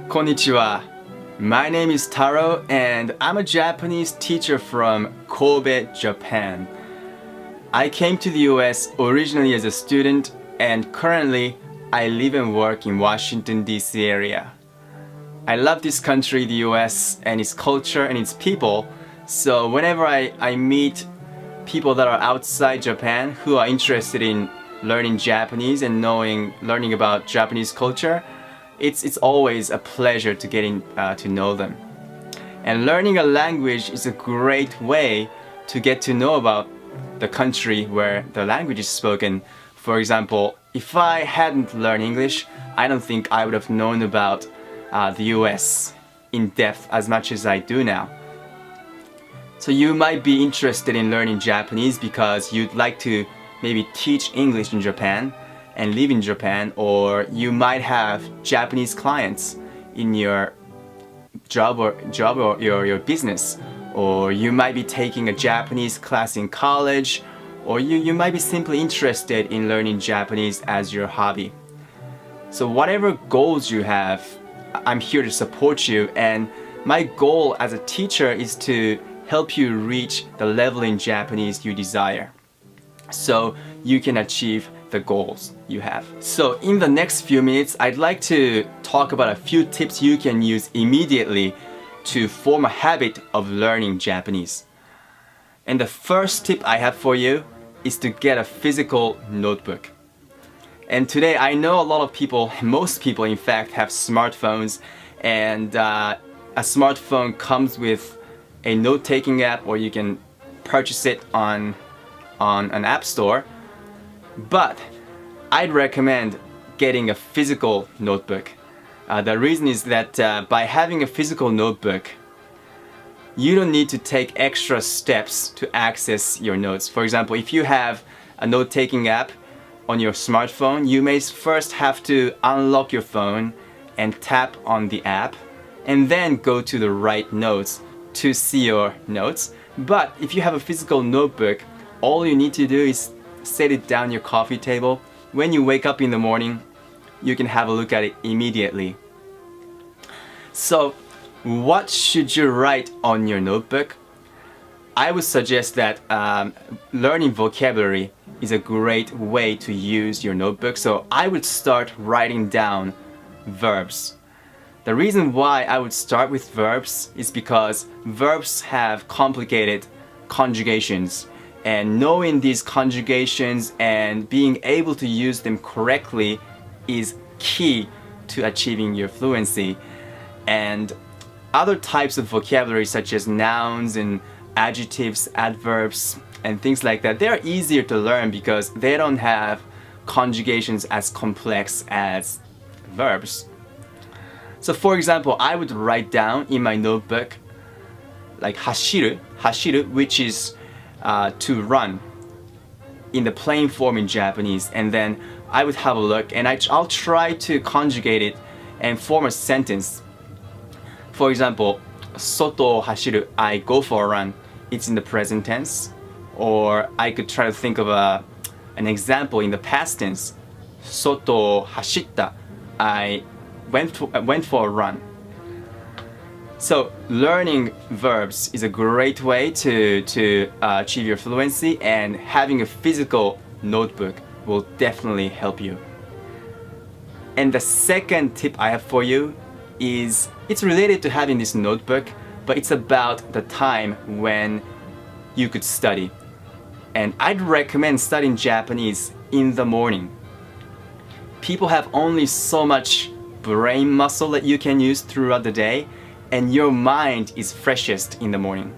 Konnichiwa. My name is Taro and I'm a Japanese teacher from Kobe, Japan. I came to the US originally as a student and currently I live and work in Washington DC area. I love this country, the US, and its culture and its people, so whenever I meet people that are outside Japan who are interested in learning Japanese and learning about Japanese culture, it's always a pleasure to get to know them. And learning a language is a great way to get to know about the country where the language is spoken. For example, if I hadn't learned English, I don't think I would have known about the US in depth as much as I do now. So you might be interested in learning Japanese because you'd like to maybe teach English in Japan and live in Japan, or you might have Japanese clients in your job or your business, or you might be taking a Japanese class in college, or you might be simply interested in learning Japanese as your hobby. So whatever goals you have, I'm here to support you, and my goal as a teacher is to help you reach the level in Japanese you desire, so you can achieve the goals you have. So in the next few minutes, I'd like to talk about a few tips you can use immediately to form a habit of learning Japanese. And the first tip I have for you is to get a physical notebook. And today I know a lot of people, most people in fact, have smartphones, and a smartphone comes with a note-taking app, or you can purchase it on an app store. But I'd recommend getting a physical notebook. The reason is that by having a physical notebook, you don't need to take extra steps to access your notes. For example, if you have a note-taking app on your smartphone, you may first have to unlock your phone and tap on the app, and then go to the right notes to see your notes. But if you have a physical notebook, all you need to do is set it down your coffee table. When you wake up in the morning, you can have a look at it immediately. So, what should you write on your notebook? I would suggest that learning vocabulary is a great way to use your notebook. So I would start writing down verbs. The reason why I would start with verbs is because verbs have complicated conjugations, and knowing these conjugations and being able to use them correctly is key to achieving your fluency. And other types of vocabulary such as nouns and adjectives, adverbs, and things like that, they're easier to learn because they don't have conjugations as complex as verbs. So for example, I would write down in my notebook like hashiru, which is to run in the plain form in Japanese, and then I would have a look and I'll try to conjugate it and form a sentence. For example, soto hashiru, I go for a run. It's in the present tense. Or I could try to think of an example in the past tense. Soto hashitta, I went for a run. So learning verbs is a great way to achieve your fluency, and having a physical notebook will definitely help you. And the second tip I have for you is, it's related to having this notebook, but it's about the time when you could study. And I'd recommend studying Japanese in the morning. People have only so much brain muscle that you can use throughout the day, and your mind is freshest in the morning.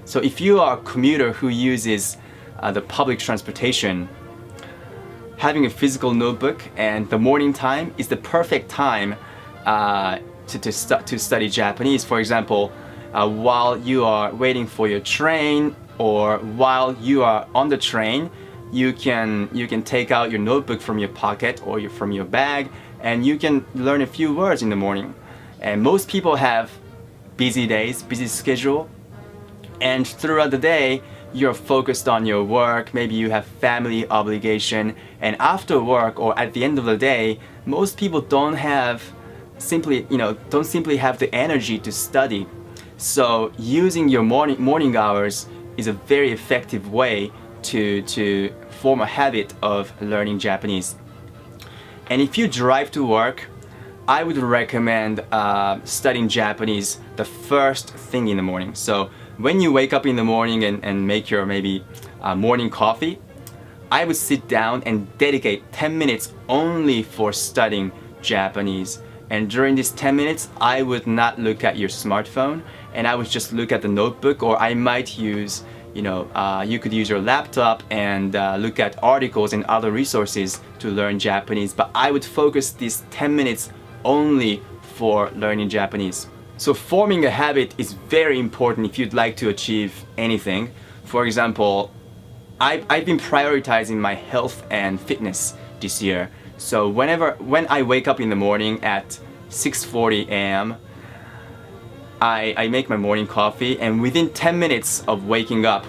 So if you are a commuter who uses the public transportation, having a physical notebook and the morning time is the perfect time to study Japanese. For example, while you are waiting for your train, or while you are on the train, you can take out your notebook from your pocket or from your bag, and you can learn a few words in the morning. And most people have busy days, busy schedule, and throughout the day you're focused on your work, maybe you have family obligation, and after work or at the end of the day, most people don't have simply, don't simply have the energy to study. So using your morning hours is a very effective way to form a habit of learning Japanese. And if you drive to work, I would recommend studying Japanese the first thing in the morning. So when you wake up in the morning and make your maybe morning coffee, I would sit down and dedicate 10 minutes only for studying Japanese. And during these 10 minutes, I would not look at your smartphone, and I would just look at the notebook, or I might use, you could use your laptop and look at articles and other resources to learn Japanese. But I would focus these 10 minutes only for learning Japanese. So forming a habit is very important if you'd like to achieve anything. For example, I've been prioritizing my health and fitness this year. So when I wake up in the morning at 6:40 a.m., I make my morning coffee, and within 10 minutes of waking up,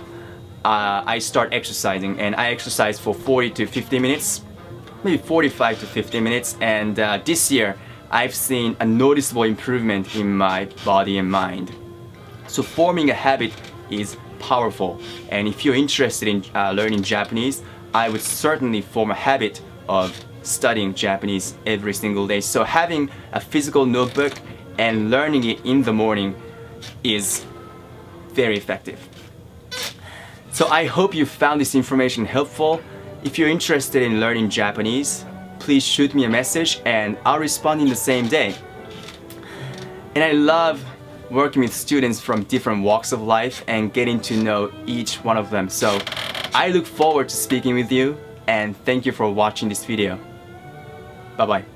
I start exercising, and I exercise for 40 to 50 minutes, maybe 45 to 50 minutes, and this year I've seen a noticeable improvement in my body and mind. So forming a habit is powerful, and if you're interested in learning Japanese, I would certainly form a habit of studying Japanese every single day. So having a physical notebook and learning it in the morning is very effective. So I hope you found this information helpful. If you're interested in learning Japanese, please shoot me a message and I'll respond in the same day. And I love working with students from different walks of life and getting to know each one of them. So I look forward to speaking with you, and thank you for watching this video. Bye-bye.